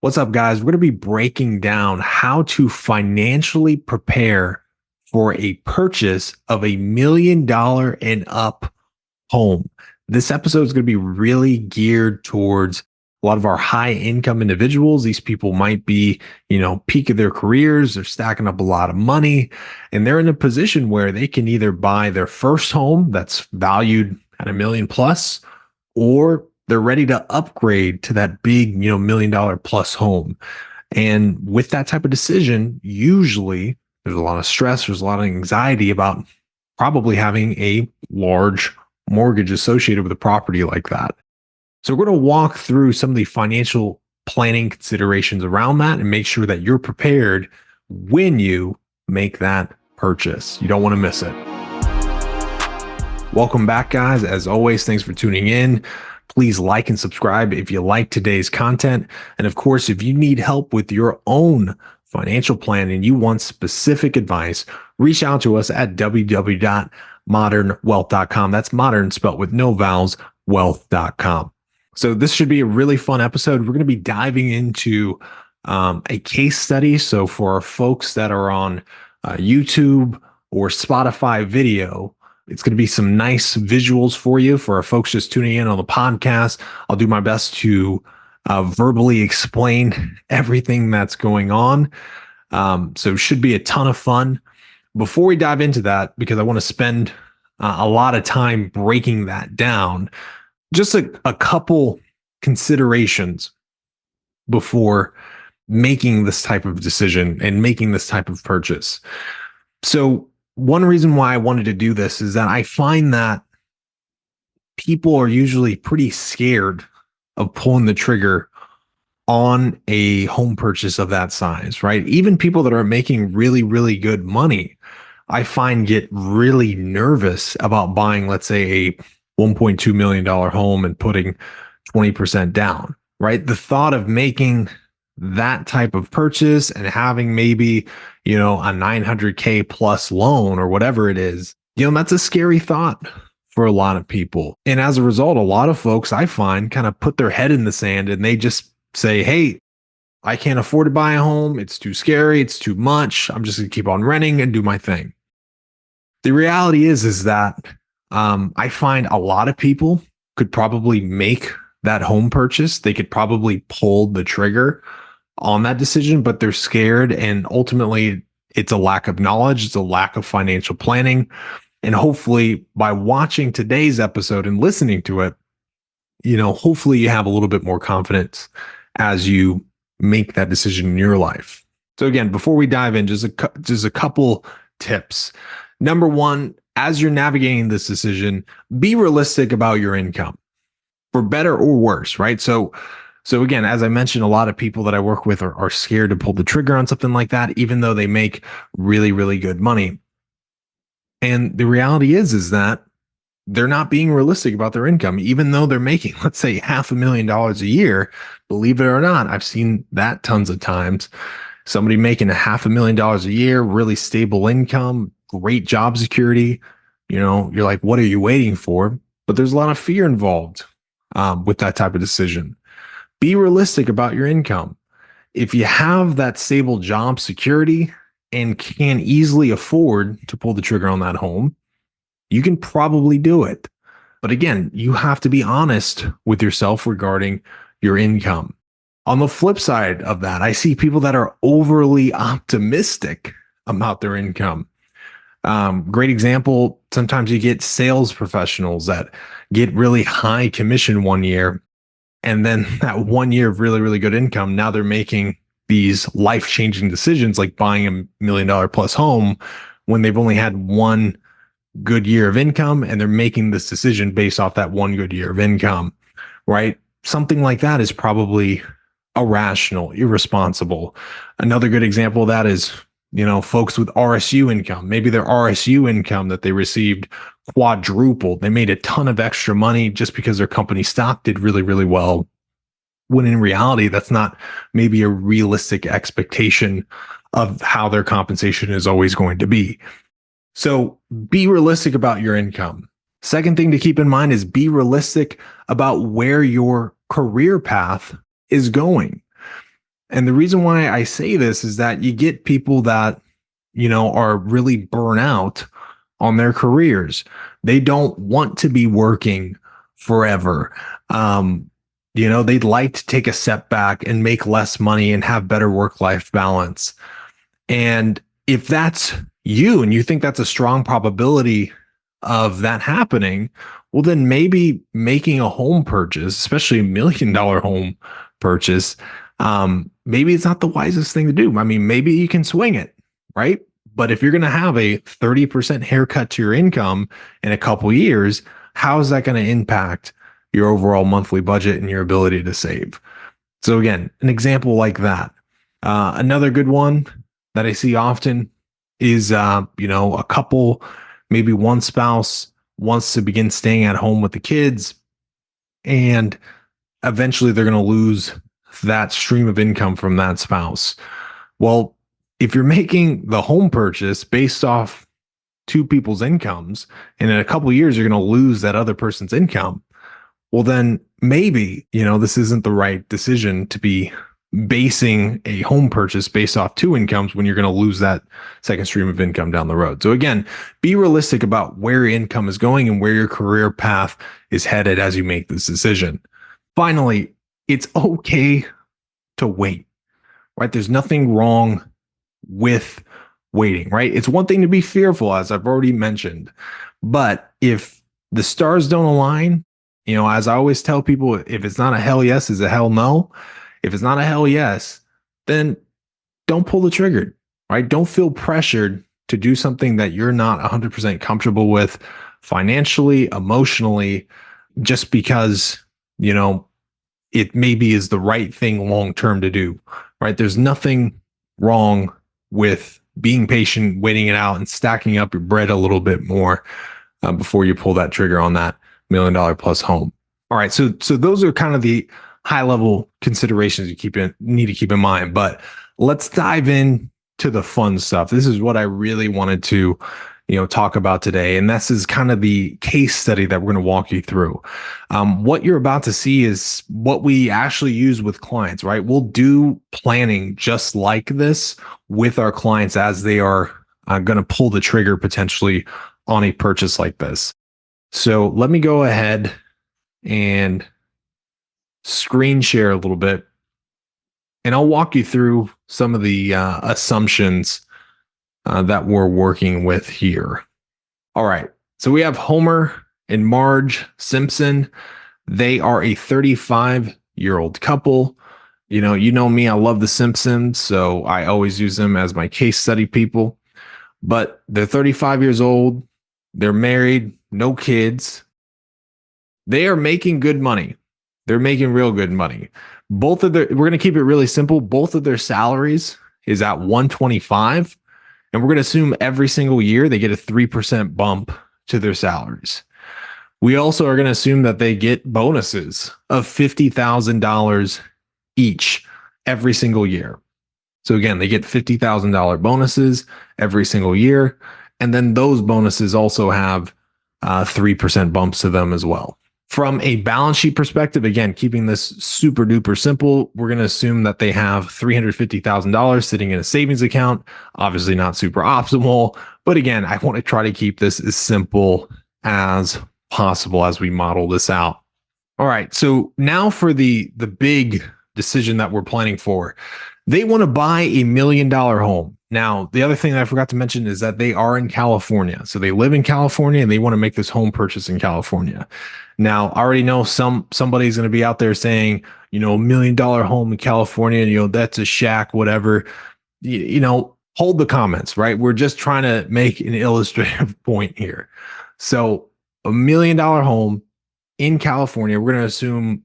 What's up, guys? We're going to be breaking down how to financially prepare for a purchase of $1 million and up home. This episode is going to be really geared towards a lot of our high income individuals. These people might be, peak of their careers. They're stacking up a lot of money and they're in a position where they can either buy their first home that's valued at a million plus, or they're ready to upgrade to that big, $1 million plus home. And with that type of decision, usually there's a lot of stress, there's a lot of anxiety about probably having a large mortgage associated with a property like that. So we're going to walk through some of the financial planning considerations around that and make sure that you're prepared when you make that purchase. You don't want to miss it. Welcome back, guys. As always, thanks for tuning in. Please like and subscribe if you like today's content. And of course, if you need help with your own financial plan and you want specific advice, reach out to us at www.modernwealth.com. That's modern spelled with no vowels, wealth.com. So this should be a really fun episode. We're going to be diving into a case study. So for our folks that are on YouTube or Spotify video, it's going to be some nice visuals for you. For our folks just tuning in on the podcast, I'll do my best to verbally explain everything that's going on. So it should be a ton of fun. Before we dive into that, because I want to spend a lot of time breaking that down, just a couple considerations before making this type of decision and making this type of purchase. So one reason why I wanted to do this is that I find that people are usually pretty scared of pulling the trigger on a home purchase of that size, right? Even people that are making really, really good money, I find get really nervous about buying, let's say, a $1.2 million home and putting 20% down, right? The thought of making that type of purchase and having maybe, a $900K plus loan or whatever it is, that's a scary thought for a lot of people. And as a result, a lot of folks I find kind of put their head in the sand and they just say, hey, I can't afford to buy a home. It's too scary. It's too much. I'm just going to keep on renting and do my thing. The reality is that I find a lot of people could probably make that home purchase. They could probably pull the trigger on that decision, but they're scared. And ultimately, it's a lack of knowledge. It's a lack of financial planning. And hopefully by watching today's episode and listening to it, hopefully you have a little bit more confidence as you make that decision in your life. So again, before we dive in, just a couple tips. Number one, as you're navigating this decision, be realistic about your income, for better or worse, right? So again, as I mentioned, a lot of people that I work with are scared to pull the trigger on something like that, even though they make really, really good money. And the reality is that they're not being realistic about their income, even though they're making, let's say, $500,000 a year. Believe it or not, I've seen that tons of times. Somebody making $500,000 a year, really stable income, great job security. You're like, what are you waiting for? But there's a lot of fear involved with that type of decision. Be realistic about your income. If you have that stable job security and can easily afford to pull the trigger on that home, you can probably do it. But again, you have to be honest with yourself regarding your income. On the flip side of that, I see people that are overly optimistic about their income. Great example, sometimes you get sales professionals that get really high commission one year, and then that 1 year of really, really good income, now they're making these life-changing decisions like buying $1 million plus home when they've only had one good year of income, and they're making this decision based off that one good year of income, right? Something like that is probably irrational, irresponsible. Another good example of that is, folks with RSU income. Maybe their RSU income that they received quadrupled. They made a ton of extra money just because their company stock did really, really well. When in reality, that's not maybe a realistic expectation of how their compensation is always going to be. So be realistic about your income. Second thing to keep in mind is be realistic about where your career path is going. And the reason why I say this is that you get people that, are really burnt out on their careers. They don't want to be working forever. They'd like to take a step back and make less money and have better work-life balance. And if that's you and you think that's a strong probability of that happening, well, then maybe making a home purchase, especially $1 million home purchase, maybe it's not the wisest thing to do. I mean, maybe you can swing it, right? But if you're going to have a 30% haircut to your income in a couple years, how is that going to impact your overall monthly budget and your ability to save? So again, an example like that. Another good one that I see often is, a couple, maybe one spouse wants to begin staying at home with the kids, and eventually they're going to lose that stream of income from that spouse. Well, if you're making the home purchase based off two people's incomes, and in a couple of years you're going to lose that other person's income, well, then maybe, this isn't the right decision to be basing a home purchase based off two incomes when you're going to lose that second stream of income down the road. So again, be realistic about where your income is going and where your career path is headed as you make this decision. Finally, it's okay to wait, right? There's nothing wrong with waiting, right? It's one thing to be fearful, as I've already mentioned, but if the stars don't align, as I always tell people, if it's not a hell yes, it's a hell no. If it's not a hell yes, then don't pull the trigger, right? Don't feel pressured to do something that you're not 100% comfortable with financially, emotionally, just because, it maybe is the right thing long-term to do, right? There's nothing wrong with being patient, waiting it out, and stacking up your bread a little bit more before you pull that trigger on that $1 million plus home. All right, so those are kind of the high level considerations you need to keep in mind. But let's dive in to the fun stuff. This is what I really wanted to, talk about today, and this is kind of the case study that we're going to walk you through. What you're about to see is what we actually use with clients, right? We'll do planning just like this with our clients as they are going to pull the trigger potentially on a purchase like this. So let me go ahead and screen share a little bit, and I'll walk you through some of the assumptions that we're working with here. All right. So we have Homer and Marge Simpson. They are a 35-year-old couple. You know me, I love The Simpsons, so I always use them as my case study people. But they're 35 years old. They're married, no kids. They are making good money. They're making real good money. We're going to keep it really simple. Both of their salaries is at 125, and we're going to assume every single year they get a 3% bump to their salaries. We also are going to assume that they get bonuses of $50,000 each every single year. So again, they get $50,000 bonuses every single year. And then those bonuses also have 3% bumps to them as well. From a balance sheet perspective, again, keeping this super duper simple, we're going to assume that they have $350,000 sitting in a savings account. Obviously not super optimal, but again, I want to try to keep this as simple as possible as we model this out. All right, so now for the big decision that we're planning for. They want to buy a $1 million home. Now, the other thing that I forgot to mention is that they are in California. So they live in California and they want to make this home purchase in California. Now, I already know somebody's going to be out there saying, $1 million home in California, that's a shack, whatever. Hold the comments, right? We're just trying to make an illustrative point here. So a $1 million home in California, we're going to assume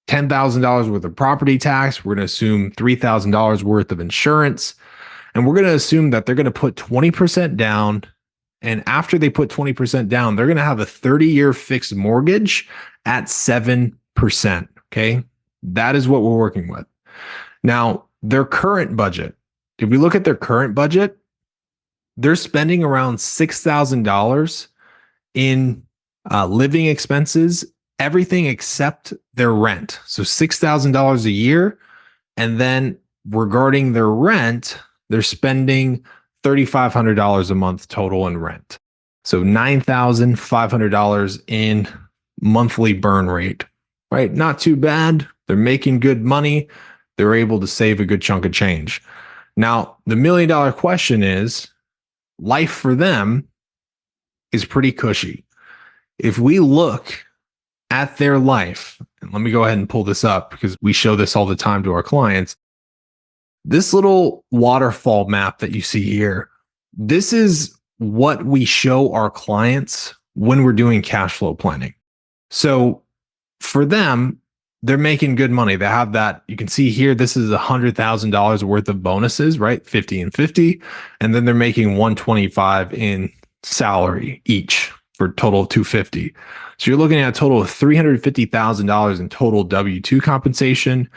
$10,000 worth of property tax. We're going to assume $3,000 worth of insurance. And we're going to assume that they're going to put 20% down. And after they put 20% down, they're going to have a 30-year fixed mortgage at 7%. Okay. That is what we're working with. Now, their current budget, if we look at their current budget, they're spending around $6,000 in living expenses, everything except their rent. So $6,000 a year. And then regarding their rent, they're spending $3,500 a month total in rent. So $9,500 in monthly burn rate, right? Not too bad. They're making good money. They're able to save a good chunk of change. Now, the $1,000,000 question is, life for them is pretty cushy. If we look at their life, and let me go ahead and pull this up because we show this all the time to our clients. This little waterfall map that you see here, this is what we show our clients when we're doing cash flow planning. So for them, they're making good money. They have that. You can see here, this is $100,000 worth of bonuses, right? 50 and 50. And then they're making 125 in salary each for a total of 250. So you're looking at a total of $350,000 in total W-2 compensation.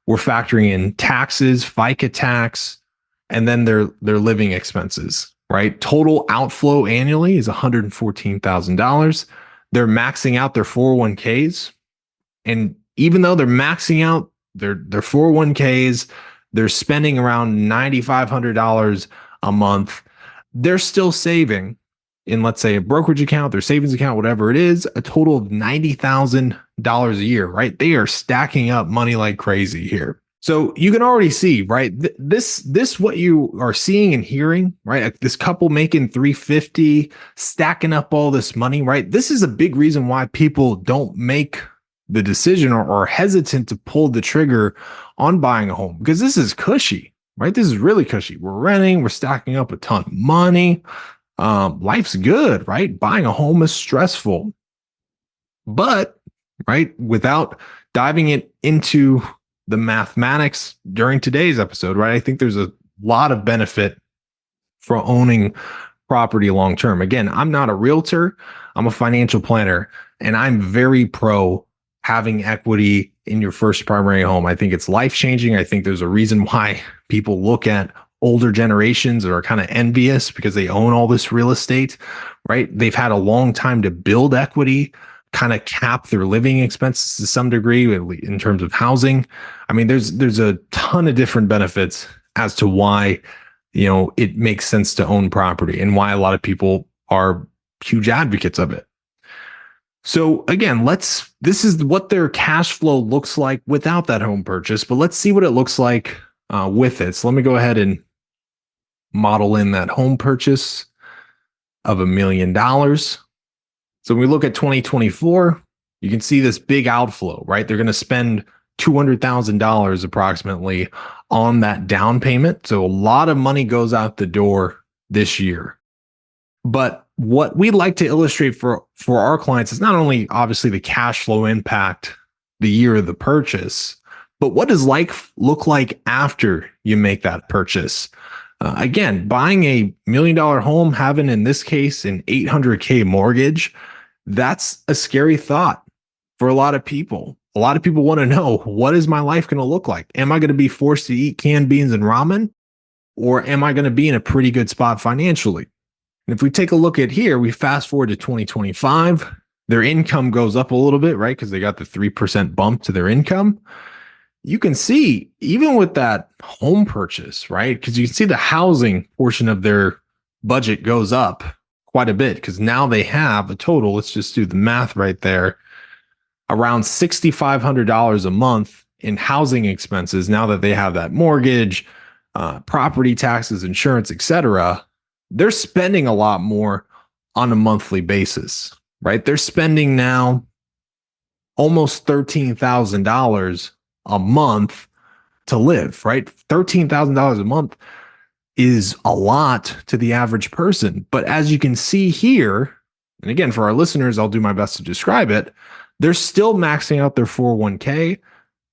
We're factoring in taxes, FICA tax, and then their living expenses, right? Total outflow annually is $114,000. They're maxing out their 401ks. And even though they're maxing out their 401ks, they're spending around $9,500 a month. They're still saving in, let's say, a brokerage account, their savings account, whatever it is, a total of $90,000 a year, right? They are stacking up money like crazy here. So you can already see, right? This what you are seeing and hearing, right? This couple making 350, stacking up all this money, right? This is a big reason why people don't make the decision or are hesitant to pull the trigger on buying a home, because this is cushy, right? This is really cushy. We're renting, we're stacking up a ton of money. Life's good, right? Buying a home is stressful, but right, without diving it into the mathematics during today's episode, right? I think there's a lot of benefit for owning property long term. Again, I'm not a realtor, I'm a financial planner, and I'm very pro having equity in your first primary home. I think it's life-changing. I think there's a reason why people look at older generations that are kind of envious because they own all this real estate, right? They've had a long time to build equity, kind of cap their living expenses to some degree in terms of housing. I mean, there's a ton of different benefits as to why, it makes sense to own property and why a lot of people are huge advocates of it. So again, this is what their cash flow looks like without that home purchase, but let's see what it looks like with it. So let me go ahead and model in that home purchase of $1,000,000. So when we look at 2024, you can see this big outflow, right? They're going to spend $200,000 approximately on that down payment. So a lot of money goes out the door this year. But what we like to illustrate for our clients is not only obviously the cash flow impact the year of the purchase, but what does life look like after you make that purchase? Again, buying a $1,000,000 home, having in this case an $800K mortgage, that's a scary thought for a lot of people. A lot of people want to know, what is my life going to look like? Am I going to be forced to eat canned beans and ramen? Or am I going to be in a pretty good spot financially? And if we take a look at here, we fast forward to 2025, their income goes up a little bit, right? Because they got the 3% bump to their income. You can see, even with that home purchase, right? Because you can see the housing portion of their budget goes up quite a bit because now they have a total, let's just do the math right there, around $6,500 a month in housing expenses now that they have that mortgage, property taxes, insurance, etc. They're spending a lot more on a monthly basis, right? They're spending now almost $13,000 a month to live, right? $13,000 a month is a lot to the average person. But as you can see here, and again, for our listeners, I'll do my best to describe it. They're still maxing out their 401k.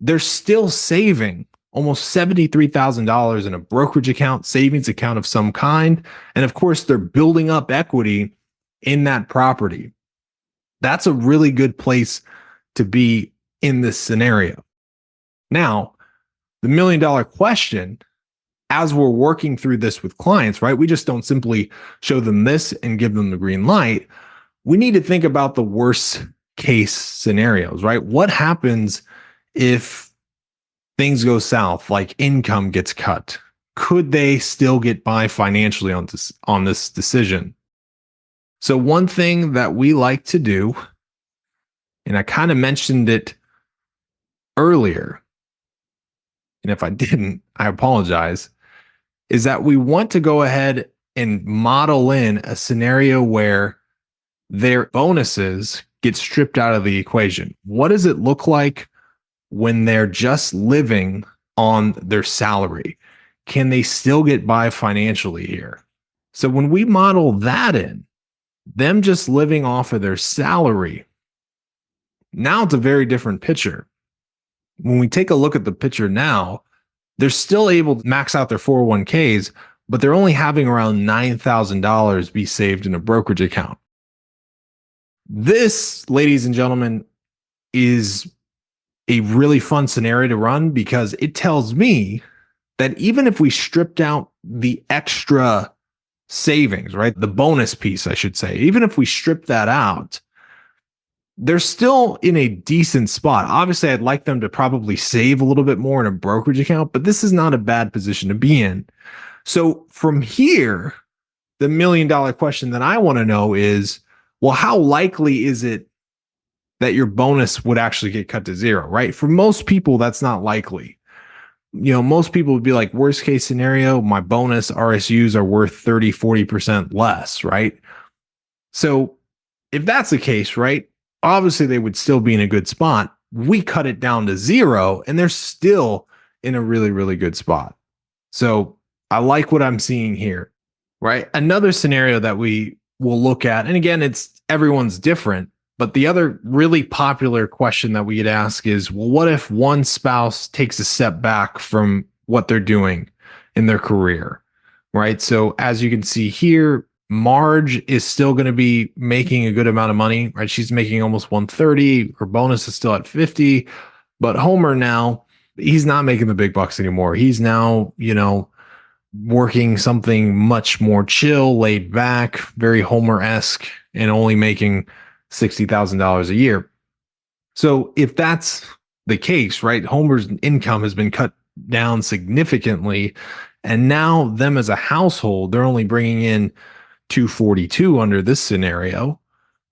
They're still saving almost $73,000 in a brokerage account, savings account of some kind. And of course, they're building up equity in that property. That's a really good place to be in this scenario. Now, the $1,000,000 question, as we're working through this with clients, right? We just don't simply show them this and give them the green light. We need to think about the worst case scenarios, right? What happens if things go south, like income gets cut, could they still get by financially on this decision? So one thing that we like to do, and I kind of mentioned it earlier, and if I didn't, I apologize, is that we want to go ahead and model in a scenario where their bonuses get stripped out of the equation. What does it look like when they're just living on their salary? Can they still get by financially here? So when we model that in, them just living off of their salary, now it's a very different picture. When we take a look at the picture now, they're still able to max out their 401ks, but they're only having around $9,000 be saved in a brokerage account. This, ladies and gentlemen, is a really fun scenario to run because it tells me that even if we stripped out the extra savings, right? The bonus piece, I should say, even if we strip that out, they're still in a decent spot. Obviously, I'd like them to probably save a little bit more in a brokerage account, but this is not a bad position to be in. So from here, the $1 million question that I want to know is, well, how likely is it that your bonus would actually get cut to zero, right? For most people, that's not likely. Most people would be like, worst case scenario, my bonus RSUs are worth 30, 40% less, right? So if that's the case, right, obviously they would still be in a good spot. We cut it down to zero and they're still in a really, really good spot. So I like what I'm seeing here, right? Another scenario that we will look at, and again, everyone's different, but the other really popular question that we get asked is, well, what if one spouse takes a step back from what they're doing in their career, right? So as you can see here, Marge is still going to be making a good amount of money, right? She's making almost 130. Her bonus is still at 50. But Homer now, he's not making the big bucks anymore. He's now, working something much more chill, laid back, very Homer-esque, and only making $60,000 a year. So if that's the case, right, Homer's income has been cut down significantly. And now them as a household, they're only bringing in 242 under this scenario,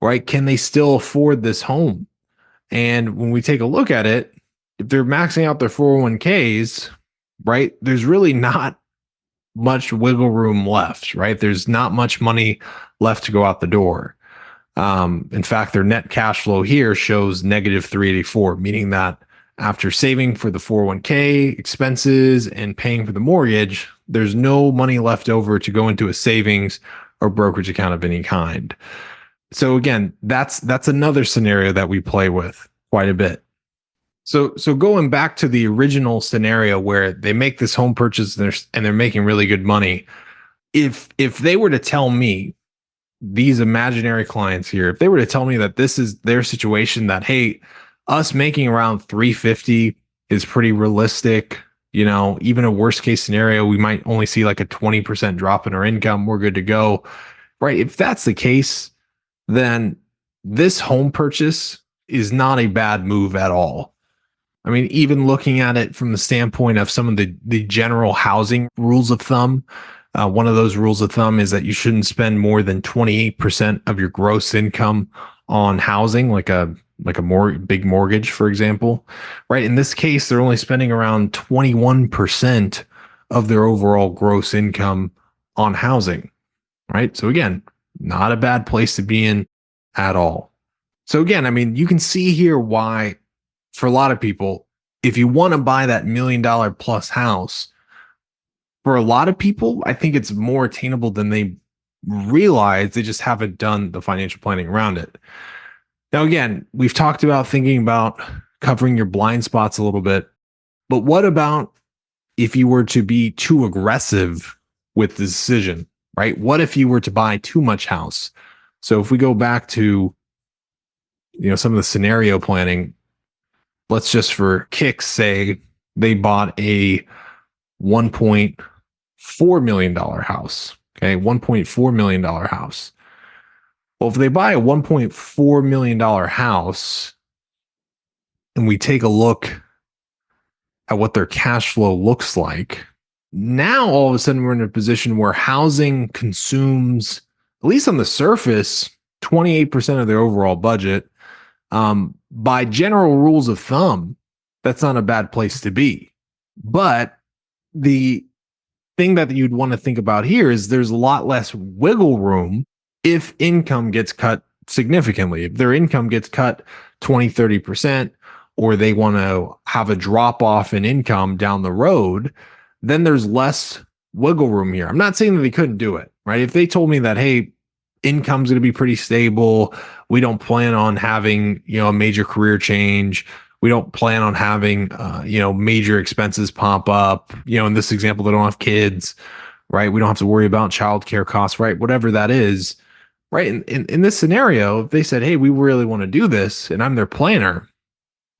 right? Can they still afford this home? And when we take a look at it, if they're maxing out their 401ks, right, there's really not much wiggle room left, right? There's not much money left to go out the door. In fact, their net cash flow here shows negative 384, meaning that after saving for the 401k expenses and paying for the mortgage, there's no money left over to go into a savings or brokerage account of any kind. So again, that's another scenario that we play with quite a bit. So going back to the original scenario where they make this home purchase and they're making really good money, if they were to tell me, these imaginary clients here, if they were to tell me that this is their situation, that hey, us making around 350 is pretty realistic, even a worst case scenario, we might only see like a 20% drop in our income, we're good to go, right? If that's the case, then this home purchase is not a bad move at all. I mean, even looking at it from the standpoint of some of the general housing rules of thumb, one of those rules of thumb is that you shouldn't spend more than 28% of your gross income on housing, like a big mortgage, for example, right? In this case, they're only spending around 21% of their overall gross income on housing, right? So again, not a bad place to be in at all. So again, I mean, you can see here why, for a lot of people, if you want to buy that $1 million plus house, for a lot of people, I think it's more attainable than they realize. They just haven't done the financial planning around it. Now, again, we've talked about thinking about covering your blind spots a little bit, but what about if you were to be too aggressive with the decision, right? What if you were to buy too much house? So if we go back to, some of the scenario planning, let's just for kicks say they bought a $1.4 million house. Okay, $1.4 million house. Well, if they buy a $1.4 million house and we take a look at what their cash flow looks like. Now, all of a sudden, we're in a position where housing consumes, at least on the surface, 28% of their overall budget. By general rules of thumb, that's not a bad place to be. But the thing that you'd want to think about here is there's a lot less wiggle room if income gets cut significantly. If their income gets cut 20, 30%, or they want to have a drop off in income down the road, then there's less wiggle room here. I'm not saying that they couldn't do it, right? If they told me that, hey, income's going to be pretty stable, we don't plan on having, a major career change, we don't plan on having, major expenses pop up, in this example, they don't have kids, right? We don't have to worry about childcare costs, right? Whatever that is, right? In this scenario, if they said, hey, we really want to do this, and I'm their planner,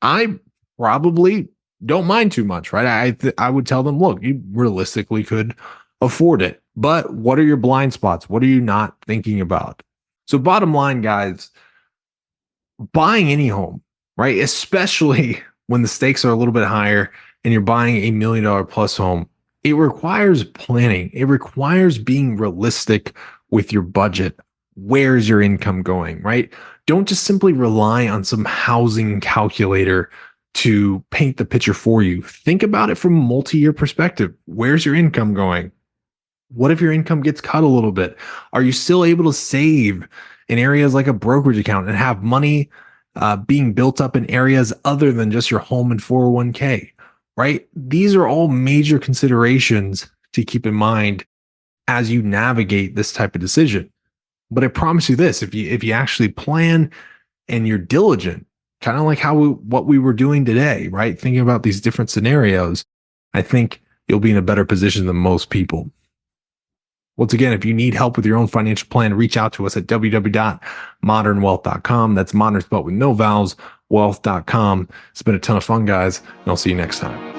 I probably don't mind too much, right? I would tell them, look, you realistically could afford it, but what are your blind spots? What are you not thinking about? So bottom line, guys, buying any home, right? Especially when the stakes are a little bit higher and you're buying $1 million plus home, it requires planning. It requires being realistic with your budget. Where's your income going, right? Don't just simply rely on some housing calculator to paint the picture for you. Think about it from a multi-year perspective. Where's your income going? What if your income gets cut a little bit? Are you still able to save in areas like a brokerage account and have money being built up in areas other than just your home and 401k, right? These are all major considerations to keep in mind as you navigate this type of decision. But I promise you this, if you actually plan and you're diligent, kind of like what we were doing today, right? Thinking about these different scenarios, I think you'll be in a better position than most people. Once again, if you need help with your own financial plan, reach out to us at www.modernwealth.com. That's modern spelled with no vowels, wealth.com. It's been a ton of fun, guys, and I'll see you next time.